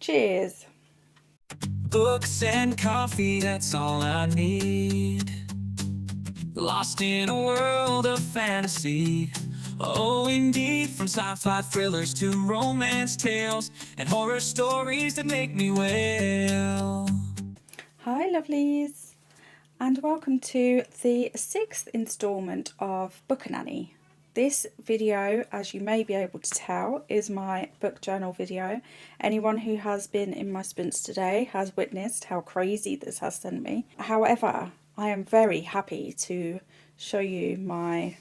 Cheers. Books and coffee, that's all I need. Lost in a world of fantasy. Oh, indeed, from sci-fi thrillers to romance tales and horror stories that make me wail. Hi lovelies, and welcome to the 6th instalment of Bookenanny. This video, as you may be able to tell, is my book journal video. Anyone who has been in my sprints today has witnessed how crazy this has sent me. However, I am very happy to show you my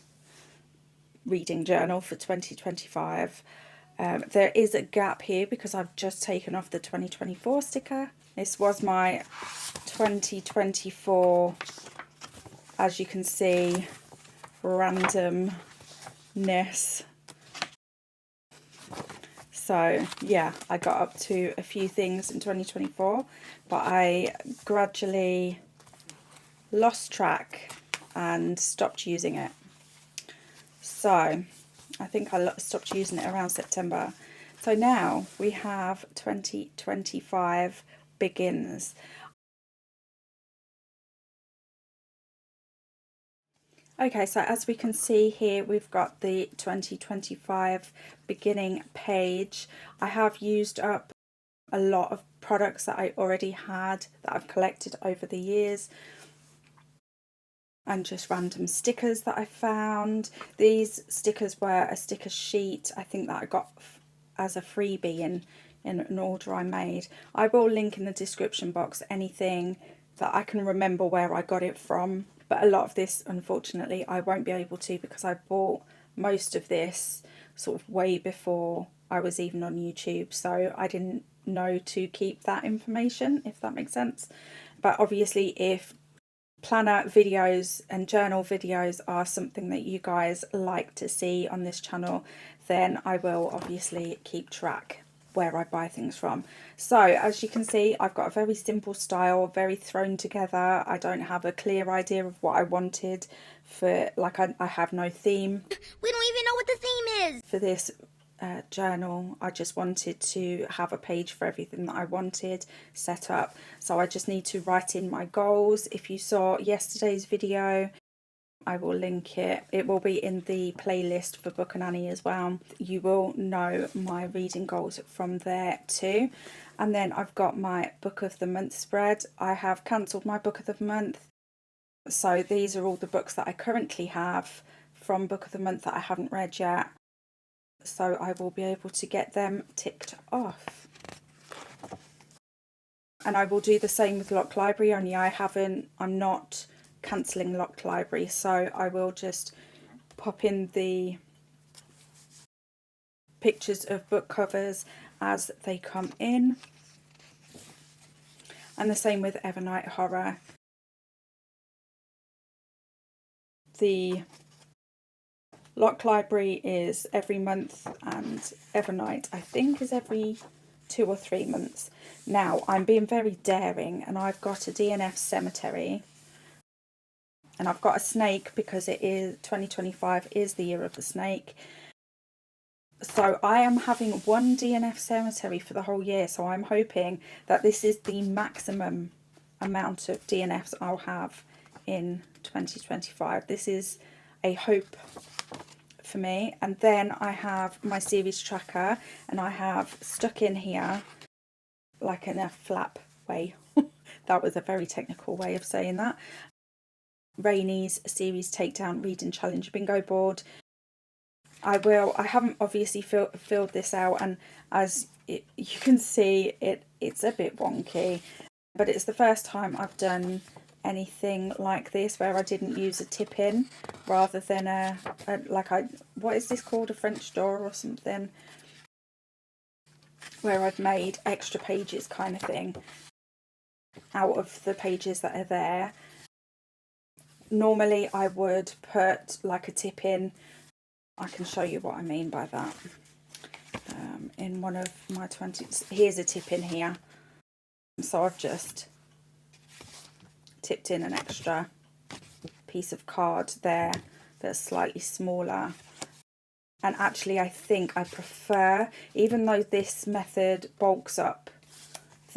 reading journal for 2025. There is a gap here because I've just taken off the 2024 sticker. This was my 2024, as you can see, randomness. So yeah, I got up to a few things in 2024, but I gradually lost track and stopped using it. So I think I stopped using it around September. So now we have 2025 begins. Okay, so as we can see here, we've got the 2025 beginning page. I have used up a lot of products that I already had that I've collected over the years, and just random stickers that I found. These stickers were a sticker sheet, I think, that I got as a freebie in an order I made. I will link in the description box anything that I can remember where I got it from, but a lot of this, unfortunately, I won't be able to because I bought most of this sort of way before I was even on YouTube, so I didn't know to keep that information, if that makes sense. But obviously, if planner videos and journal videos are something that you guys like to see on this channel, then I will obviously keep track where I buy things from. So as you can see, I've got a very simple style, very thrown together. I don't have a clear idea of what I wanted for, like, I have no theme. We don't even know what the theme is For this journal. I just wanted to have a page for everything that I wanted set up. So I just need to write in my goals. If you saw yesterday's video, I will link it. It will be in the playlist for Bookenanny as well. You will know my reading goals from there too. And then I've got my book of the month spread. I have cancelled my book of the month. So these are all the books that I currently have from book of the month that I haven't read yet. So I will be able to get them ticked off. And I will do the same with Locked Library, only I'm not cancelling Locked Library, so I will just pop in the pictures of book covers as they come in. And the same with Evernight Horror. The Locked Library is every month, and Evernight, I think, is every 2 or 3 months. Now, I'm being very daring, and I've got a DNF cemetery. And I've got a snake because it is 2025 is the year of the snake. So I am having one DNF cemetery for the whole year. So I'm hoping that this is the maximum amount of DNFs I'll have in 2025. This is a hope for me. And then I have my series tracker, and I have stuck in here, like in a flap way. That was a very technical way of saying that. Rainy's series takedown reading challenge bingo board. I haven't obviously filled this out, and as you can see, it's a bit wonky, but it's the first time I've done anything like this where I didn't use a tip in rather than what is this called, a French door or something, where I've made extra pages kind of thing out of the pages that are there. Normally I would put like a tip in. I can show you what I mean by that. In one of my 20s, here's a tip in here. So I've just tipped in an extra piece of card there that's slightly smaller. And actually I think I prefer, even though this method bulks up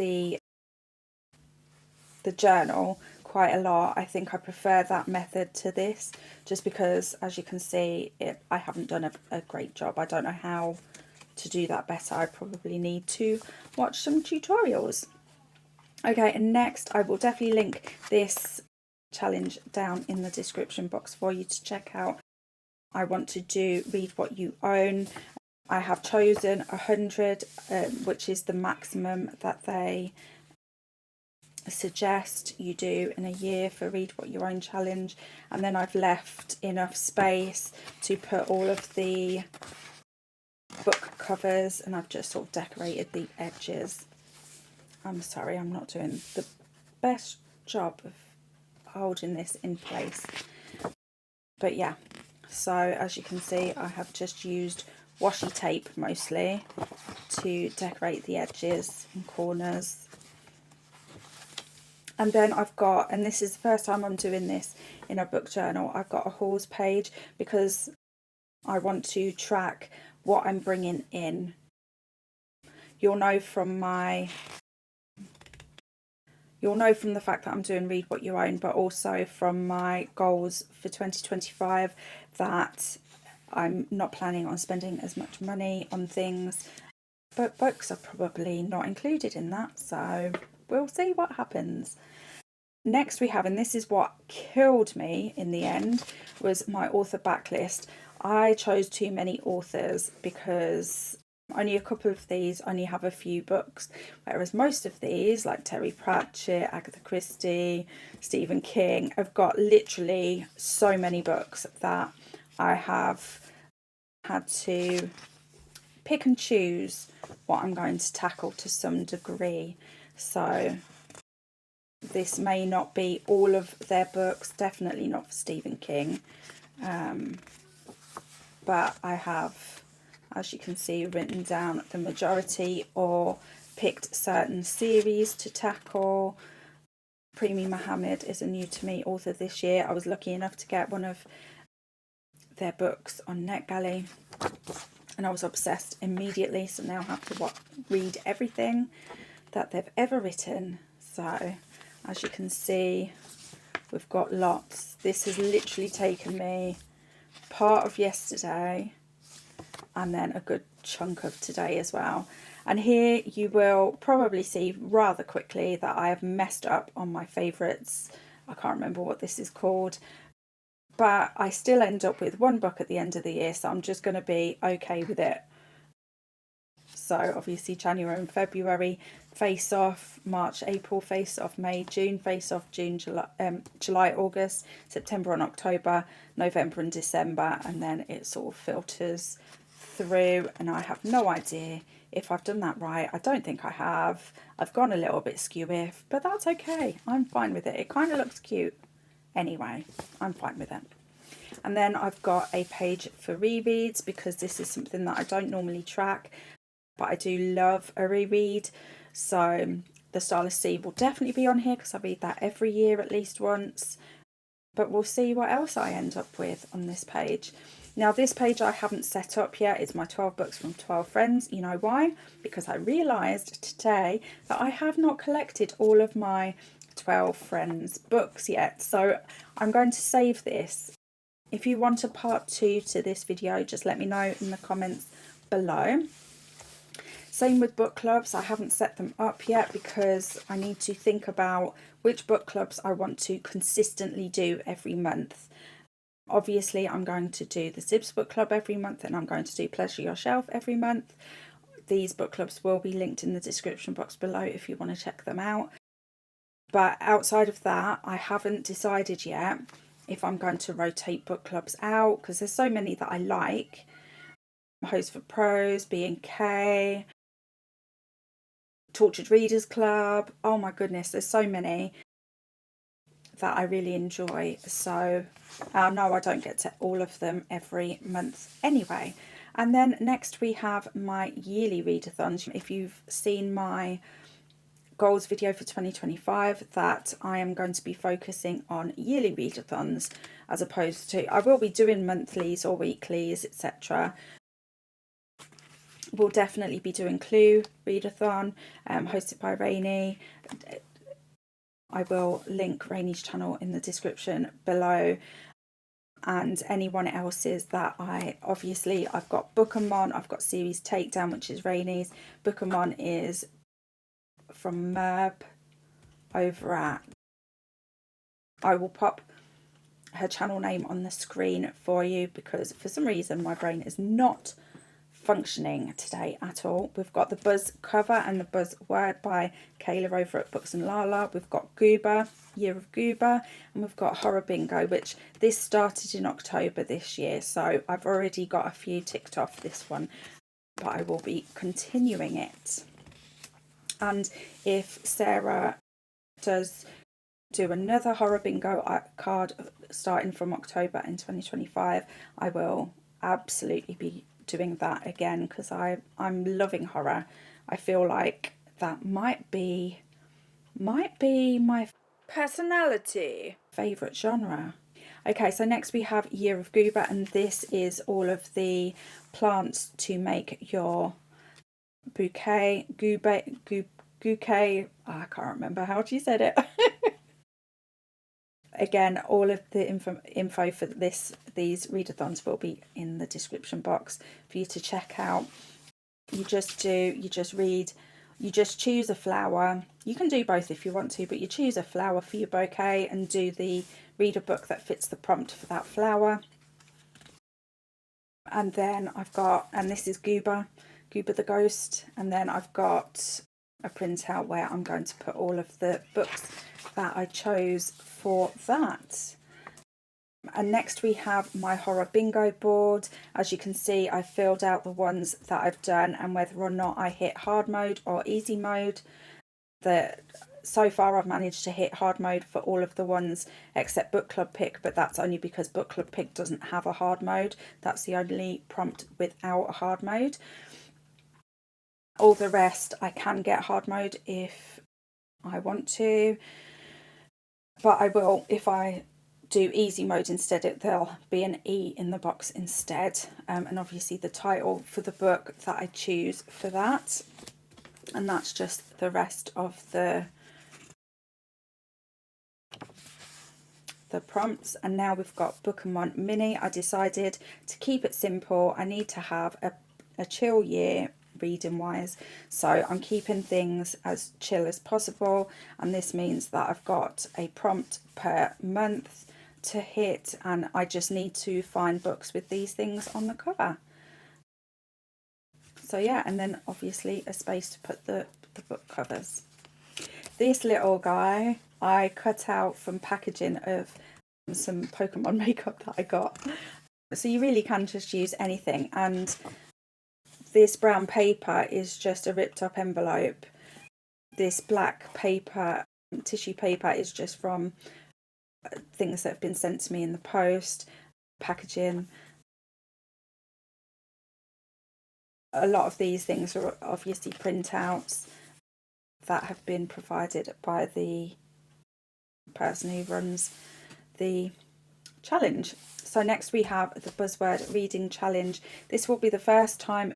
the journal quite a lot. I think I prefer that method to this, just because, as you can see, I haven't done a great job. I don't know how to do that better. I probably need to watch some tutorials. Okay, and next I will definitely link this challenge down in the description box for you to check out. I want to do Read What You Own. I have chosen 100, which is the maximum that they suggest you do in a year for Read What You Own challenge, and then I've left enough space to put all of the book covers, and I've just sort of decorated the edges. I'm sorry, I'm not doing the best job of holding this in place, but yeah, so as you can see, I have just used washi tape mostly to decorate the edges and corners. And then I've got, and this is the first time I'm doing this in a book journal, I've got a hauls page because I want to track what I'm bringing in. You'll know from the fact that I'm doing Read What You Own, but also from my goals for 2025 that I'm not planning on spending as much money on things, but books are probably not included in that, so we'll see what happens. Next we have, and this is what killed me in the end, was my author backlist. I chose too many authors because only a couple of these only have a few books, whereas most of these, like Terry Pratchett, Agatha Christie, Stephen King, have got literally so many books that I have had to pick and choose what I'm going to tackle to some degree. So this may not be all of their books, definitely not for Stephen King, but I have, as you can see, written down the majority or picked certain series to tackle. Premi Mohammed is a new to me author this year. I was lucky enough to get one of their books on NetGalley and I was obsessed immediately, so now I have to read everything that they've ever written. So as you can see, we've got lots. This has literally taken me part of yesterday and then a good chunk of today as well. And here you will probably see rather quickly that I have messed up on my favourites. I can't remember what this is called, but I still end up with one book at the end of the year, so I'm just going to be okay with it. So obviously January and February face off, March, April face off, May, June face off, June, July, August, September and October, November and December, and then it sort of filters through, and I have no idea if I've done that right. I don't think I have. I've gone a little bit skew-if, but that's okay. I'm fine with it. It kind of looks cute anyway. I'm fine with it. And then I've got a page for rereads because this is something that I don't normally track, but I do love a reread. So The Starless Sea will definitely be on here because I read that every year at least once. But we'll see what else I end up with on this page. Now this page I haven't set up yet. It's my 12 books from 12 friends. You know why? Because I realised today that I have not collected all of my 12 friends books yet. So I'm going to save this. If you want a part 2 to this video, just let me know in the comments below. Same with book clubs. I haven't set them up yet because I need to think about which book clubs I want to consistently do every month. Obviously, I'm going to do the Zibs book club every month, and I'm going to do Pleasure Your Shelf every month. These book clubs will be linked in the description box below if you want to check them out. But outside of that, I haven't decided yet if I'm going to rotate book clubs out because there's so many that I like. Host for Pros, B&K, Tortured Readers Club. Oh my goodness, there's so many that I really enjoy. So no, I don't get to all of them every month anyway. And then next we have my yearly readathons. If you've seen my goals video for 2025, that I am going to be focusing on yearly readathons as opposed to, I will be doing monthlies or weeklies, etc. We'll definitely be doing Clue readathon, hosted by Rainy. I will link Rainy's channel in the description below, and anyone else's that I've got Bookenanny, I've got Series Takedown, which is Rainy's. Bookenanny is from Merb over at, I will pop her channel name on the screen for you because for some reason my brain is not functioning today at all. We've got the Buzz cover and the Buzz word by Kayla over at Books and Lala. We've got Goober, Year of Goober, and we've got Horror Bingo, which this started in October this year, so I've already got a few ticked off this one, but I will be continuing it. And if Sarah does do another Horror Bingo card starting from October in 2025, I will absolutely be doing that again because I'm loving horror. I feel like that might be my personality favourite genre. Okay, so next we have Year of Goober, and this is all of the plants to make your bouquet, I can't remember how you said it. Again, all of the info for these readathons will be in the description box for you to check out. You just choose a flower. You can do both if you want to, but you choose a flower for your bouquet and do read a book that fits the prompt for that flower. And then and this is Goober the Ghost, and then I've got a printout where I'm going to put all of the books that I chose for that. And next we have my Horror Bingo board. As you can see, I filled out the ones that I've done and whether or not I hit hard mode or easy mode. So far I've managed to hit hard mode for all of the ones except Book Club Pick, but that's only because Book Club Pick doesn't have a hard mode. That's the only prompt without a hard mode. All the rest I can get hard mode if I want to, but I will, if I do easy mode instead, there'll be an E in the box instead, and obviously the title for the book that I choose for that, and that's just the rest of the prompts. And now we've got Bookenanny Mini. I decided to keep it simple. I need to have a chill year reading wise, so I'm keeping things as chill as possible, and this means that I've got a prompt per month to hit, and I just need to find books with these things on the cover. So yeah, and then obviously a space to put the book covers. This little guy I cut out from packaging of some Pokemon makeup that I got, so you really can just use anything. And this brown paper is just a ripped up envelope. This black paper, tissue paper, is just from things that have been sent to me in the post, packaging. A lot of these things are obviously printouts that have been provided by the person who runs the challenge. So next we have the Buzzword Reading Challenge. This will be the first time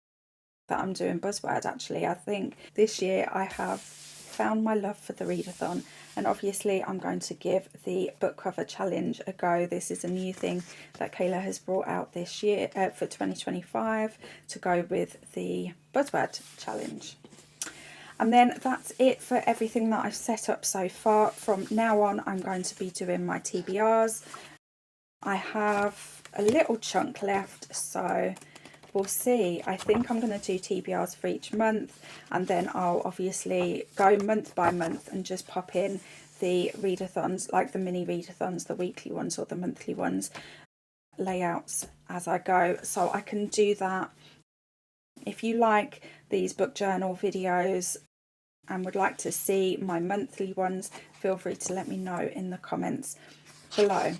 that I'm doing Buzzword actually. I think this year I have found my love for the readathon, and obviously I'm going to give the book cover challenge a go. This is a new thing that Kayla has brought out this year for 2025 to go with the Buzzword challenge. And then that's it for everything that I've set up so far. From now on I'm going to be doing my TBRs. I have a little chunk left, so we'll see. I think I'm going to do TBRs for each month, and then I'll obviously go month by month and just pop in the readathons, like the mini readathons, the weekly ones or the monthly ones, layouts as I go. So I can do that. If you like these book journal videos and would like to see my monthly ones, feel free to let me know in the comments below.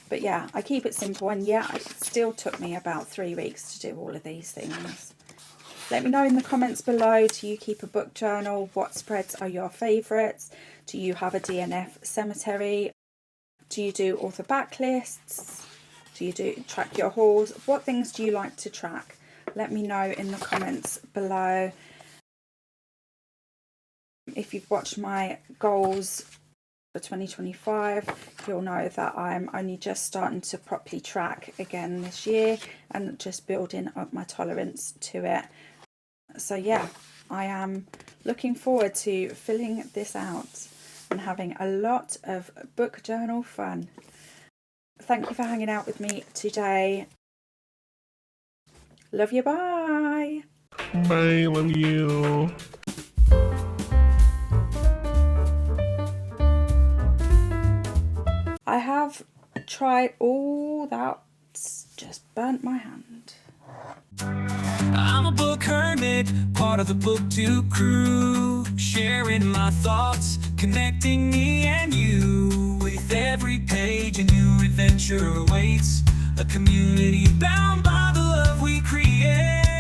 But yeah, I keep it simple, and yeah, it still took me about 3 weeks to do all of these things. Let me know in the comments below, do you keep a book journal? What spreads are your favourites? Do you have a DNF cemetery? Do you do author backlists? Do you track your hauls? What things do you like to track? let me know in the comments below. If you've watched my goals for 2025, you'll know that I'm only just starting to properly track again this year and just building up my tolerance to it. So yeah, I am looking forward to filling this out and having a lot of book journal fun. Thank you for hanging out with me today. Love you, bye. Bye, love you. I have tried all that's just burnt my hand. I'm a book hermit, part of the booktube crew, sharing my thoughts, connecting me and you. With every page a new adventure awaits, a community bound by the love we create.